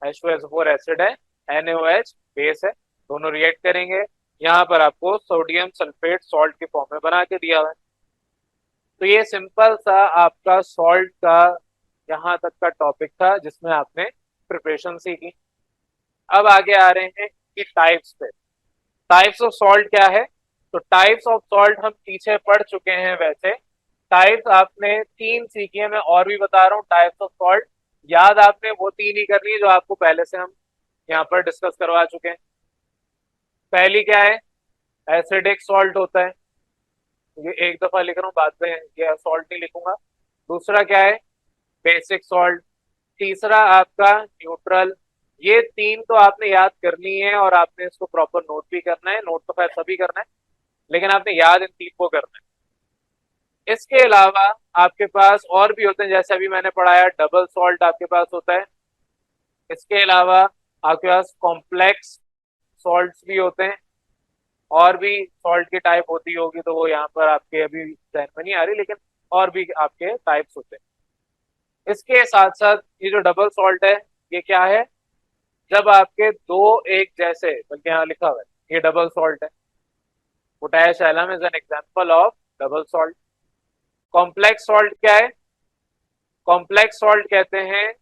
H2SO4 एसिड है, NaOH बेस है, दोनों रिएक्ट करेंगे। यहाँ पर आपको सोडियम सल्फेट सॉल्ट के फॉर्म में बना के दिया हुआ है। तो ये सिंपल सा आपका सॉल्ट का यहाँ तक का टॉपिक था जिसमें आपने प्रिपरेशन सीखी। अब आगे आ रहे हैं कि टाइप्स पे। टाइप्स ऑफ सॉल्ट क्या है? तो टाइप्स ऑफ सॉल्ट हम पीछे पढ़ चुके हैं। वैसे टाइप्स आपने तीन सीखी है, मैं और भी बता रहा हूँ टाइप्स ऑफ सॉल्ट। याद आपने वो तीन ही करनी है जो आपको पहले से हम यहाँ पर डिस्कस करवा चुके हैं। पहली क्या है? एसिडिक सॉल्ट होता है, ये एक दफा लिख रहा हूँ, बाद में ये सॉल्ट नहीं लिखूंगा। दूसरा क्या है? Basic salt. तीसरा आपका न्यूट्रल। ये तीन तो आपने याद करनी है और आपने इसको प्रॉपर नोट भी करना है। नोट तो खैर सभी करना है, लेकिन आपने याद इन तीन को करना है। इसके अलावा आपके पास और भी होते हैं, जैसे अभी मैंने पढ़ाया डबल सॉल्ट आपके पास होता है। इसके अलावा आपके पास कॉम्प्लेक्स सॉल्ट्स भी होते हैं। और भी सॉल्ट की टाइप होती होगी तो वो यहाँ पर आपके अभी ध्यान में नहीं आ रही, लेकिन और भी आपके टाइप्स होते हैं। इसके साथ साथ ये जो डबल सॉल्ट है ये क्या है? जब आपके दो एक जैसे, बल्कि यहाँ लिखा हुआ है ये डबल सॉल्ट है। Potash alum is an example of double salt. Complex salt क्या है? कॉम्प्लेक्स सॉल्ट कहते हैं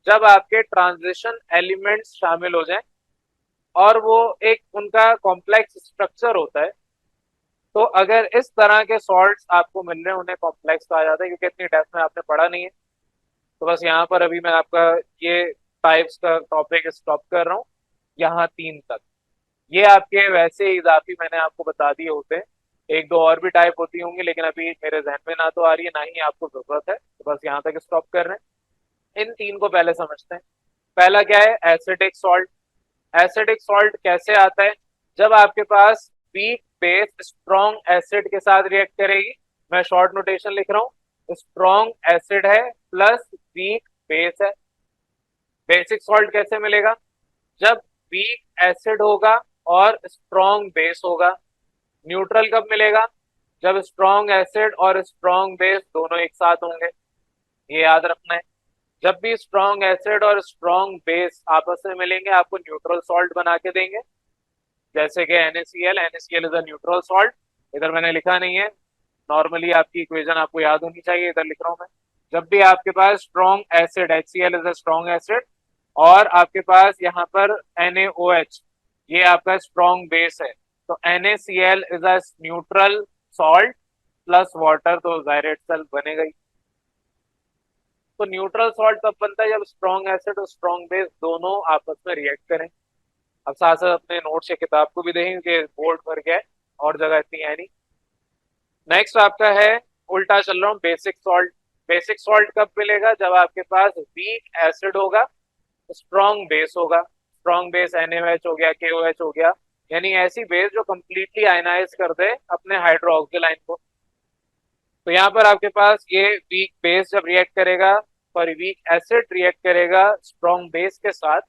जब आपके ट्रांजिशन एलिमेंट्स शामिल हो जाएं और वो एक उनका कॉम्प्लेक्स स्ट्रक्चर होता है। तो अगर इस तरह के सॉल्ट्स आपको मिल रहे हैं उन्हें कॉम्प्लेक्स कहा जाता है, क्योंकि इतनी डेप्थ में आपने पढ़ा नहीं है। तो बस यहाँ पर अभी मैं आपका ये टाइप्स का टॉपिक स्टॉप कर रहा हूँ यहाँ तीन तक। ये आपके वैसे इजाफी मैंने आपको बता दिए होते हैं, एक दो और भी टाइप होती होंगी, लेकिन अभी मेरे जहन में ना तो आ रही है ना ही आपको जरूरत है, तो बस यहाँ तक स्टॉप कर रहे हैं। इन तीन को पहले समझते हैं। पहला क्या है? Acidic salt. एसिडिक सॉल्ट कैसे आता है? जब आपके पास वीक बेस स्ट्रॉन्ग एसिड के साथ रिएक्ट करेगी। मैं शॉर्ट नोटेशन लिख रहा हूँ, स्ट्रॉन्ग एसिड है प्लस वीक बेस है। बेसिक सॉल्ट कैसे मिलेगा? जब वीक एसिड होगा और स्ट्रॉन्ग बेस होगा। न्यूट्रल कब मिलेगा? जब स्ट्रॉन्ग एसिड और स्ट्रॉन्ग बेस दोनों एक साथ होंगे। ये याद रखना है, जब भी स्ट्रॉन्ग एसिड और स्ट्रॉन्ग बेस आपस में मिलेंगे आपको न्यूट्रल सॉल्ट बना के देंगे। जैसे कि NaCl, NaCl is a neutral salt. इधर मैंने लिखा नहीं है, नॉर्मली आपकी इक्वेशन आपको याद होनी चाहिए, इधर लिख रहा हूं मैं। जब भी आपके पास strong acid HCl is a strong acid और आपके पास यहाँ पर NaOH ये आपका स्ट्रॉन्ग बेस है, तो NaCl is a neutral salt plus water, तो जाहिर इटसेल्फ बनेगा ही। तो न्यूट्रल सॉल्ट तब बनता है जब स्ट्रॉन्ग एसिड और स्ट्रॉन्ग बेस दोनों आपस में रिएक्ट करें। अब साथ साथ अपने नोट्स या किताब को भी देखें कि बोर्ड भर गया है और जगह इतनी है नहीं। नेक्स्ट आपका है, उल्टा चल रहा हूँ, बेसिक सॉल्ट। बेसिक सॉल्ट कब मिलेगा? जब आपके पास वीक एसिड होगा, स्ट्रॉन्ग बेस होगा। स्ट्रॉन्ग बेस NaOH हो गया, KOH हो गया, यानी ऐसी बेस जो कंप्लीटली आयनाइज कर दे अपने हाइड्रोक्सिल आयन को। तो यहाँ पर आपके पास ये वीक बेस जब रिएक्ट करेगा, सॉरी वीक एसिड रिएक्ट करेगा स्ट्रॉन्ग बेस के साथ,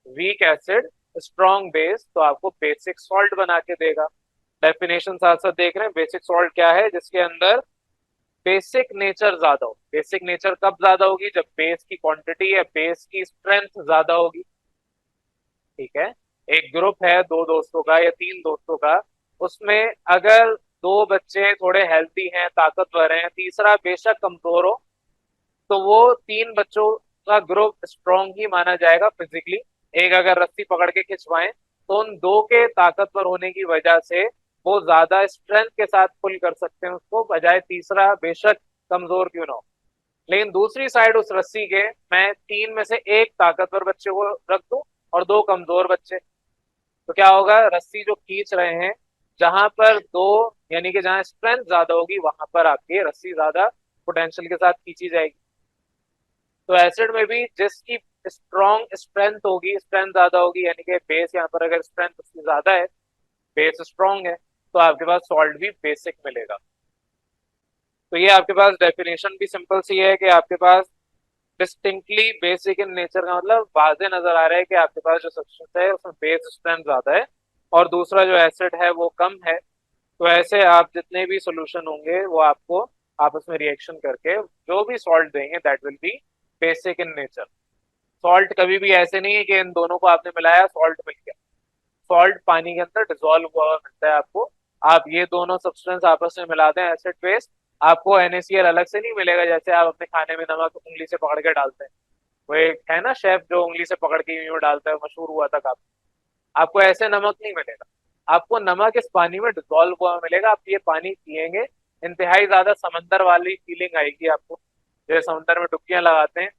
वीक एसिड स्ट्रॉन्ग बेस, तो आपको बेसिक सॉल्ट बना के देगा। डेफिनेशन साथ साथ देख रहे हैं, बेसिक सॉल्ट क्या है? जिसके अंदर बेसिक नेचर ज्यादा हो। बेसिक नेचर कब ज्यादा होगी? जब बेस की क्वांटिटी या बेस की स्ट्रेंथ ज्यादा होगी। ठीक है, एक ग्रुप है दो दोस्तों का या तीन दोस्तों का, उसमें अगर दो बच्चे थोड़े हेल्थी हैं, ताकतवर हैं, तीसरा बेशक कमजोर हो, तो वो तीन बच्चों का ग्रुप स्ट्रॉन्ग ही माना जाएगा फिजिकली। एक अगर रस्सी पकड़ के खिंचवाएं तो उन दो के ताकतवर होने की वजह से वो ज्यादा स्ट्रेंथ के साथ पुल कर सकते हैं उसको, बजाय तीसरा बेशक कमजोर क्यों ना हो। लेकिन दूसरी साइड उस रस्सी के मैं तीन में से एक ताकतवर बच्चे को रख दूं और दो कमजोर बच्चे, तो क्या होगा? रस्सी जो खींच रहे हैं, जहां पर दो यानी कि जहां स्ट्रेंथ ज्यादा होगी वहां पर आपकी रस्सी ज्यादा पोटेंशियल के साथ खींची जाएगी। तो एसिड में भी जिसकी स्ट्रॉन्ग स्ट्रेंथ होगी, स्ट्रेंथ ज्यादा होगी, यानी कि बेस यहाँ पर अगर स्ट्रेंथ उसकी ज्यादा है, बेस स्ट्रॉन्ग है, तो आपके पास सॉल्ट भी बेसिक मिलेगा। तो ये आपके पास डेफिनेशन भी सिंपल सी है कि आपके पास डिस्टिंक्टली बेसिक इन नेचर का मतलब वाजे नजर आ रहा है कि आपके पास जो सब्सटेंस है उसमें बेस स्ट्रेंथ ज्यादा है और दूसरा जो एसिड है वो कम है। तो ऐसे आप जितने भी सोल्यूशन होंगे वो आपको आपस में रिएक्शन करके जो भी सॉल्ट देंगे that will be basic in nature. Salt कभी भी ऐसे नहीं है कि इन दोनों को आपने मिलाया सॉल्ट मिल गया। सॉल्ट पानी के अंदर डिजोल्व हुआ हुआ मिलता है आपको। आप ये दोनों सब्सटेंस आपस में मिला दें एसिड बेस, आपको NaCl अलग से नहीं मिलेगा जैसे आप अपने खाने में नमक उंगली से पकड़ के डालते हैं। वो एक है ना शेफ जो उंगली से पकड़ के यूं डालता है, मशहूर हुआ था काफी। आपको ऐसे नमक नहीं मिलेगा, आपको नमक इस पानी में डिजोल्व हुआ मिलेगा। आप ये पानी पियेंगे, इंतहाई ज्यादा समंदर वाली फीलिंग आएगी आपको। जैसे समंदर में डुबकियां लगाते हैं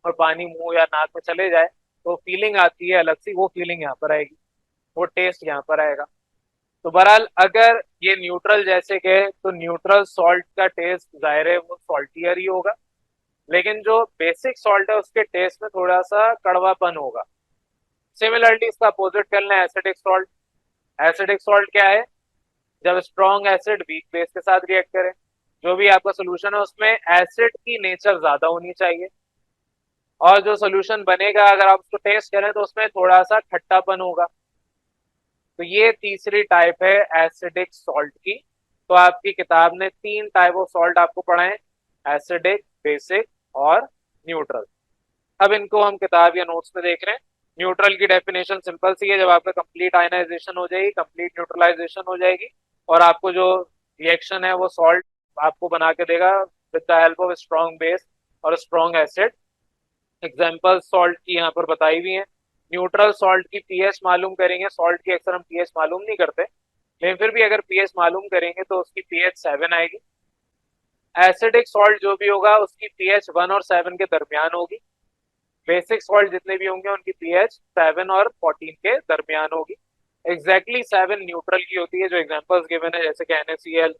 और पानी मुंह या नाक में चले जाए तो फीलिंग आती है अलग सी, वो फीलिंग यहाँ पर आएगी, वो टेस्ट यहाँ पर आएगा। तो बहरहाल अगर ये न्यूट्रल जैसे के तो न्यूट्रल सॉल्ट का टेस्ट जाहिर है वो सॉल्टियर ही होगा, लेकिन जो बेसिक सॉल्ट है उसके टेस्ट में थोड़ा सा कड़वापन होगा। सिमिलरली इसका अपोजिट कर लें एसिडिक सॉल्ट। एसिडिक सॉल्ट क्या है? जब स्ट्रॉन्ग एसिड वीक बेस के साथ रिएक्ट करे, जो भी आपका सोल्यूशन है उसमें एसिड की नेचर ज्यादा होनी चाहिए और जो सोल्यूशन बनेगा अगर आप उसको टेस्ट करें तो उसमें थोड़ा सा खट्टापन होगा। तो ये तीसरी टाइप है एसिडिक सॉल्ट की। तो आपकी किताब ने तीन टाइप ऑफ सॉल्ट आपको पढ़ाए, एसिडिक, बेसिक और न्यूट्रल। अब इनको हम किताब या नोट्स में देख रहे हैं। न्यूट्रल की डेफिनेशन सिंपल सी है, जब आपका कंप्लीट आयनाइजेशन हो जाएगी, कंप्लीट न्यूट्रलाइजेशन हो जाएगी और आपको जो रिएक्शन है वो सॉल्ट आपको बना के देगा with the help of strong base और स्ट्रॉन्ग एसिड। एग्जाम्पल सॉल्ट की यहाँ पर बताई हुई है। न्यूट्रल सॉल्ट की पीएच मालूम करेंगे, सॉल्ट की अक्सर हम पीएच मालूम नहीं करते, लेकिन फिर भी अगर पीएच मालूम करेंगे तो उसकी पीएच 7 आएगी। एसिडिक सॉल्ट जो भी होगा उसकी पीएच 1 और 7 के दरमियान होगी। बेसिक सॉल्ट जितने भी होंगे उनकी पीएच 7 और 14 के दरमियान होगी। एग्जैक्टली 7 न्यूट्रल की होती है जो एग्जांपल्स गिवन है जैसे कि NaCl,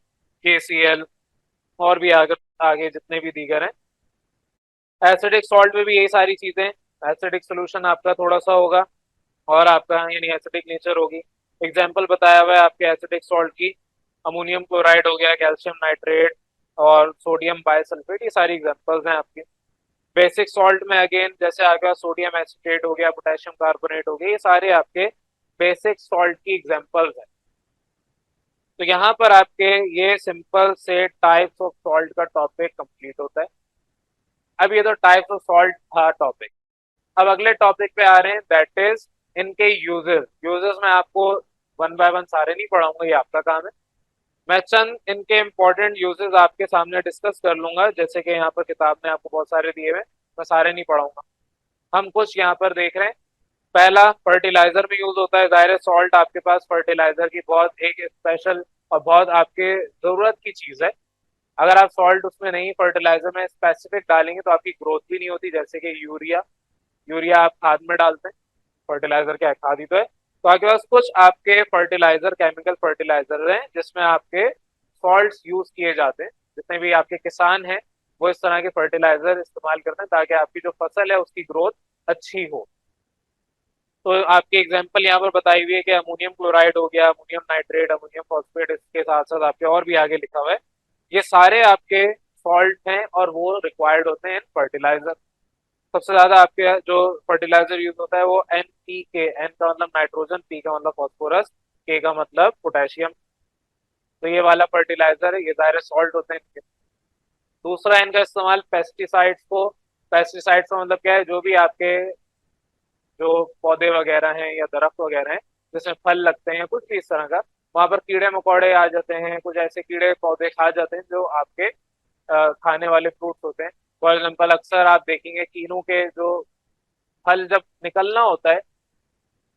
KCl और भी आगे आगे जितने भी दीगर हैं। एसिडिक सॉल्ट में भी यही सारी चीजें, एसिडिक सोल्यूशन आपका थोड़ा सा होगा और आपका यानी एसिडिक नेचर होगी। एग्जाम्पल बताया हुआ है आपके एसिडिक सॉल्ट की, अमोनियम क्लोराइड हो गया, कैल्शियम नाइट्रेट और सोडियम बाइसल्फेट, ये सारी एग्जाम्पल्स हैं आपके। बेसिक सॉल्ट में अगेन जैसे आ गया सोडियम एसिटेट हो गया, पोटेशियम कार्बोनेट हो गया, ये सारे आपके बेसिक सॉल्ट की एग्जाम्पल्स हैं। तो यहाँ पर आपके ये सिंपल से टाइप्स ऑफ सॉल्ट का टॉपिक कंप्लीट होता है। अब ये तो टाइप्स ऑफ सॉल्ट था टॉपिक। अब अगले टॉपिक पे आ रहे हैं दैट इज इनके यूजेस। यूजेस मैं आपको वन बाय वन सारे नहीं पढ़ाऊंगा, ये आपका काम है। मैं चंद इनके इंपॉर्टेंट यूजेस आपके सामने डिस्कस कर लूंगा, जैसे कि यहाँ पर किताब में आपको बहुत सारे दिए हुए, मैं सारे नहीं पढ़ाऊंगा। हम कुछ यहाँ पर देख रहे हैं। पहला फर्टिलाइजर में यूज होता है, जाहिर है सॉल्ट आपके पास फर्टिलाइजर की बहुत एक स्पेशल और बहुत आपके जरूरत की चीज है। अगर आप सॉल्ट उसमें नहीं फर्टिलाइजर में स्पेसिफिक डालेंगे तो आपकी ग्रोथ भी नहीं होती, जैसे कि यूरिया। यूरिया आप खाद में डालते हैं, फर्टिलाइजर क्या है, खाद ही तो है। तो आपके पास कुछ आपके फर्टिलाइजर, केमिकल फर्टिलाइजर हैं जिसमें आपके सॉल्ट्स यूज किए जाते हैं। जितने भी आपके किसान हैं वो इस तरह के फर्टिलाइजर इस्तेमाल करते हैं ताकि आपकी जो फसल है उसकी ग्रोथ अच्छी हो। तो आपकी एग्जांपल यहाँ पर बताई हुई है कि अमोनियम क्लोराइड हो गया, अमोनियम नाइट्रेट, अमोनियम फॉस्फेट, इसके साथ साथ आपके और भी आगे लिखा हुआ है। ये सारे आपके सॉल्ट हैं और वो रिक्वायर्ड होते हैं फर्टिलाइजर। सबसे ज्यादा आपके जो फर्टिलाइजर यूज होता है वो NPK, एन का मतलब नाइट्रोजन, पी का मतलब फॉस्फोरस, के का मतलब पोटेशियम। तो ये वाला फर्टिलाइजर है, ये जाहिर सॉल्ट होते हैं इनके। दूसरा इनका इस्तेमाल पेस्टिसाइड्स को, पेस्टिसाइड्स का मतलब क्या है, जो भी आपके जो पौधे वगैरह हैं या दरख्त वगैरह हैं जिसमें फल लगते हैं कुछ भी इस तरह का, वहां पर कीड़े मकोड़े आ जाते हैं, कुछ ऐसे कीड़े पौधे खा जाते हैं जो आपके खाने वाले फ्रूट्स होते हैं। फॉर एग्जाम्पल अक्सर आप देखेंगे कीनू के जो फल जब निकलना होता है,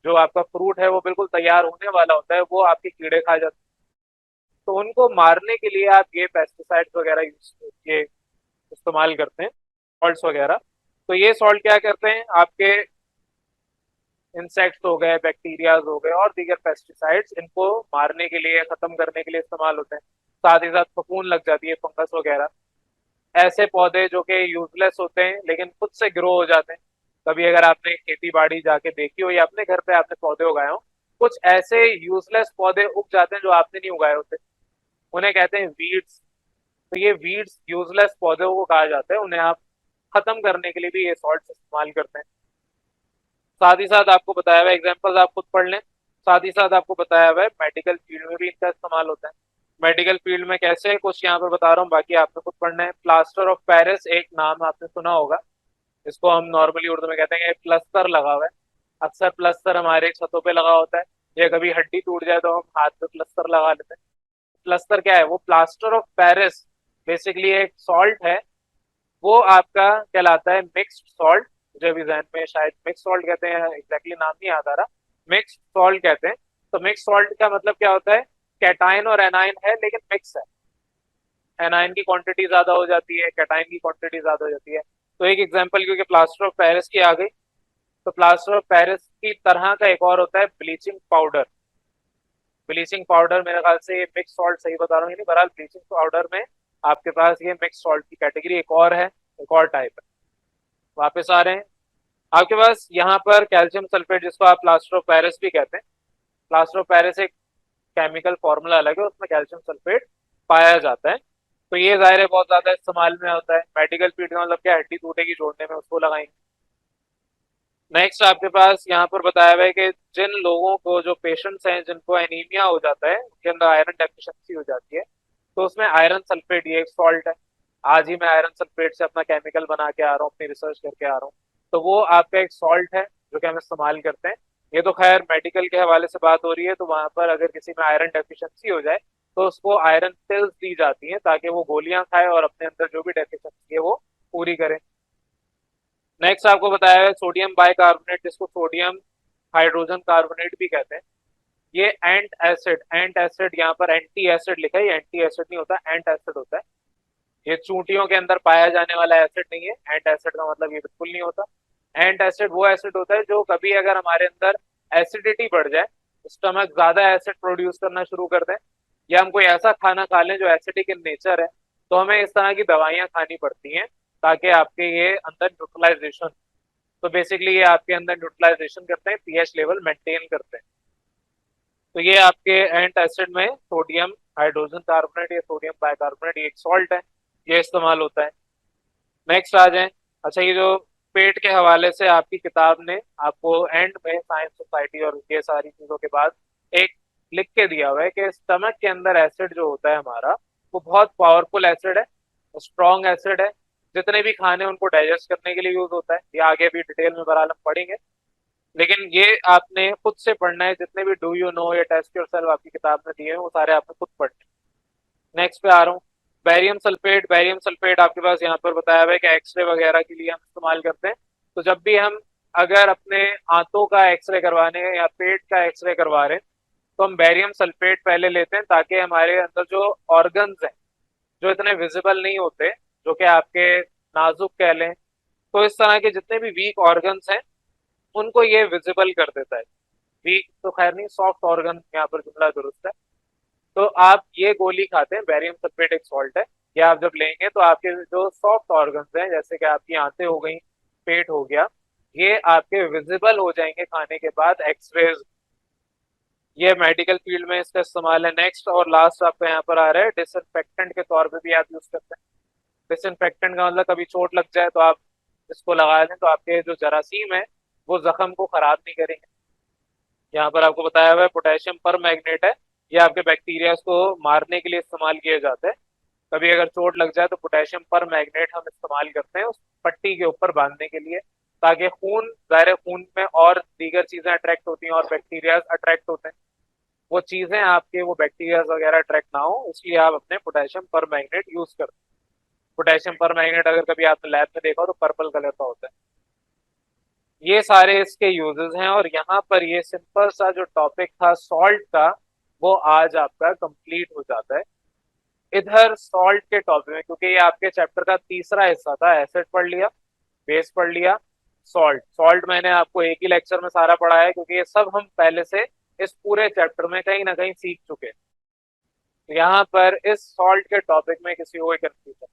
जो आपका फ्रूट है वो बिल्कुल तैयार होने वाला होता है, वो आपके कीड़े खा जाते हैं। तो उनको मारने के लिए आप ये पेस्टिसाइड्स वगैरह ये इस्तेमाल करते हैं, सॉल्ट्स वगैरह। तो ये सॉल्ट क्या करते हैं, आपके इंसेक्ट्स हो गए, बैक्टीरियाज हो गए और दीगर पेस्टिसाइड्स, इनको मारने के लिए, खत्म करने के लिए इस्तेमाल होते हैं। साथ ही साथ फफूंद लग जाती है, फंगस वगैरह, ऐसे पौधे जो कि यूजलेस होते हैं लेकिन खुद से ग्रो हो जाते हैं, कभी अगर आपने खेती बाड़ी जाके देखी हो या अपने घर पे आपने पौधे उगाए हो, कुछ ऐसे यूजलेस पौधे उग जाते हैं जो आपने नहीं उगाए होते, उन्हें कहते हैं वीड्स। तो ये वीड्स यूजलेस पौधों को कहा जाता है, उन्हें आप खत्म करने के लिए भी ये सॉल्ट इस्तेमाल करते हैं। साथ ही साथ आपको बताया हुआ एग्जाम्पल्स आप खुद पढ़ लें। साथ ही साथ आपको बताया हुआ है मेडिकल फील्ड में भी इनका इस्तेमाल होता है। मेडिकल फील्ड में कैसे, कुछ यहाँ पर बता रहा हूँ, बाकी आपको खुद पढ़ना है। प्लास्टर ऑफ पेरिस एक नाम आपने सुना होगा, इसको हम नॉर्मली उर्दू में कहते हैं प्लस्तर लगा हुआ है। अक्सर प्लस्तर हमारे छतों पे लगा होता है, या कभी हड्डी टूट जाए तो हम हाथ पे प्लस्तर लगा लेते हैं। प्लस्तर क्या है, वो प्लास्टर ऑफ पेरिस बेसिकली एक सॉल्ट है, वो आपका कहलाता है मिक्स्ड सॉल्ट। मुझे भी जहन में शायद मिक्स सॉल्ट कहते हैं, एग्जैक्टली नाम नहीं याद आ रहा, मिक्स्ड सॉल्ट कहते हैं। तो मिक्स सॉल्ट का मतलब क्या होता है, कैटाइन और एनाइन है लेकिन मिक्स है। एनाइन की क्वांटिटी ज्यादा हो जाती है, कैटाइन की क्वांटिटी ज्यादा हो जाती है। तो एक एग्जांपल, क्योंकि प्लास्टर ऑफ पेरिस की आ गई, तो प्लास्टर ऑफ पेरिस की तरह का एक और होता है ब्लीचिंग पाउडर। ब्लीचिंग पाउडर मेरे ख्याल से ये मिक्स सॉल्ट सही बता रहा हूँ, नहीं बहरहाल ब्लीचिंग पाउडर में आपके पास ये मिक्स सॉल्ट की कैटेगरी एक और है, एक और टाइप है। वापस आ रहे हैं, आपके पास यहाँ पर कैल्शियम सल्फेट, जिसको आप प्लास्टर ऑफ पेरिस भी कहते हैं। प्लास्टर ऑफ पेरिस एक केमिकल फॉर्मूला अलग है, उसमें कैल्शियम सल्फेट पाया जाता है। तो ये जाहिर है बहुत ज्यादा इस्तेमाल में होता है मेडिकल फील्ड में, मतलब क्या हड्डी टूटेगी जोड़ने में उसको लगाएंगे। नेक्स्ट आपके पास यहाँ पर बताया हुआ है कि जिन लोगों को, जो पेशेंट्स हैं जिनको एनीमिया हो जाता है, उनके अंदर आयरन डेफिशिएंसी हो जाती है, तो उसमें आयरन सल्फेट ये एक सॉल्ट है। आज ही मैं आयरन सल्फेट से अपना केमिकल बना के आ रहा हूँ, अपनी रिसर्च करके आ रहा हूँ। तो वो आपका एक सॉल्ट है जो कि हम इस्तेमाल करते हैं। ये तो खैर मेडिकल के हवाले से बात हो रही है, तो वहां पर अगर किसी में आयरन डेफिशिएंसी हो जाए तो उसको आयरन पिल्स दी जाती हैं ताकि वो गोलियां खाए और अपने अंदर जो भी डेफिशिएंसी है वो पूरी करे। नेक्स्ट आपको बताया है सोडियम बाइकार्बोनेट, जिसको सोडियम हाइड्रोजन कार्बोनेट भी कहते हैं। ये एंट एसिड, एंट एसिड यहाँ पर एंटी एसिड लिखा है, ये एंटी एसिड नहीं होता, एंट एसिड होता है। ये चूंटियों के अंदर पाया जाने वाला एसिड नहीं है, एंट एसिड का मतलब ये बिल्कुल नहीं होता। एंट एसिड वो एसिड होता है जो कभी अगर हमारे अंदर एसिडिटी बढ़ जाए, स्टमक ज्यादा एसिड प्रोड्यूस करना शुरू कर दें, या हम कोई ऐसा खाना खा लें जो एसिडिक इन नेचर है, तो हमें इस तरह की दवाइयां खानी पड़ती हैं ताकि आपके ये अंदर न्यूट्रलाइजेशन, तो बेसिकली ये आपके अंदर न्यूट्रलाइजेशन करते हैं, पीएच लेवल मेंटेन करते हैं। तो ये आपके एंट एसिड में सोडियम हाइड्रोजन कार्बोनेट या सोडियम बाइकार्बोनेट, ये एक सॉल्ट है, ये इस्तेमाल होता है। नेक्स्ट आ जाए, अच्छा ये जो पेट के हवाले से आपकी किताब ने आपको एंड में साइंस सोसाइटी और ये सारी चीजों के बाद एक लिख के दिया हुआ है कि स्टमक के अंदर एसिड जो होता है हमारा, वो बहुत पावरफुल एसिड है, स्ट्रॉन्ग एसिड है। जितने भी खाने उनको डाइजेस्ट करने के लिए यूज होता है, ये आगे भी डिटेल में बहरहाल हम पढ़ेंगे, लेकिन ये आपने खुद से पढ़ना है। जितने भी डू यू नो या टेस्ट योरसेल्फ आपकी किताब में दिए हैं वो सारे आपने खुद पढ़ने हैं। नेक्स्ट पे आ रहा हूँ, बैरियम सल्फेट। बैरियम सल्फेट आपके पास यहाँ पर बताया हुआ है कि एक्सरे वगैरह के लिए हम इस्तेमाल करते हैं। तो जब भी हम अगर अपने आंतों का एक्सरे करवाने या पेट का एक्सरे करवा रहे हैं, तो हम बैरियम सल्फेट पहले लेते हैं ताकि हमारे अंदर जो ऑर्गन्स हैं जो इतने विजिबल नहीं होते, जो कि आपके नाजुक कह लें, तो इस तरह के जितने भी वीक ऑर्गन्स हैं उनको ये विजिबल कर देता है। वीक तो खैर नहीं, सॉफ्ट ऑर्गन यहाँ पर जुमला दुरुस्त है। तो आप ये गोली खाते हैं, बैरियम सल्फेट एक सॉल्ट है, ये आप जब लेंगे तो आपके जो सॉफ्ट ऑर्गन्स हैं जैसे कि आपकी आंतें हो गई, पेट हो गया, ये आपके विजिबल हो जाएंगे खाने के बाद एक्सरेज। ये मेडिकल फील्ड में इसका इस्तेमाल है। नेक्स्ट और लास्ट आपका यहाँ पर आ रहा है, डिसइंफेक्टेंट के तौर पे भी आप यूज करते हैं। डिसइंफेक्टेंट का मतलब कभी चोट लग जाए तो आप इसको लगा दें तो आपके जो जरासीम है वो जख्म को खराब नहीं करेंगे। यहाँ पर आपको बताया हुआ है पोटेशियम पर मैग्नेट है, ये आपके बैक्टीरिया को मारने के लिए इस्तेमाल किए जाते हैं। कभी अगर चोट लग जाए तो पोटेशियम पर मैग्नेट हम इस्तेमाल करते हैं उस पट्टी के ऊपर बांधने के लिए, ताकि खून, ज़ाहिर है खून में और दीगर चीजें अट्रैक्ट होती हैं और बैक्टीरिया अट्रैक्ट होते हैं, वो चीजें आपके वो बैक्टीरिया वगैरह अट्रैक्ट ना हो, इसलिए आप अपने पोटेशियम पर मैग्नेट यूज करते हैं। पोटेशियम पर मैग्नेट अगर कभी आपने लैब में देखा हो तो पर्पल कलर का होता है। ये सारे इसके यूजेस हैं, और यहाँ पर ये सिंपल सा जो टॉपिक था सॉल्ट का वो आज आपका कंप्लीट हो जाता है। इधर सॉल्ट के टॉपिक में, क्योंकि ये आपके चैप्टर का तीसरा हिस्सा था, एसिड पढ़ लिया, बेस पढ़ लिया, सॉल्ट। सॉल्ट मैंने आपको एक ही लेक्चर में सारा पढ़ाया है क्योंकि ये सब हम पहले से इस पूरे चैप्टर में कहीं ना कहीं सीख चुके हैं। तो यहाँ पर इस सॉल्ट के टॉपिक में किसी को कोई कंफ्यूजन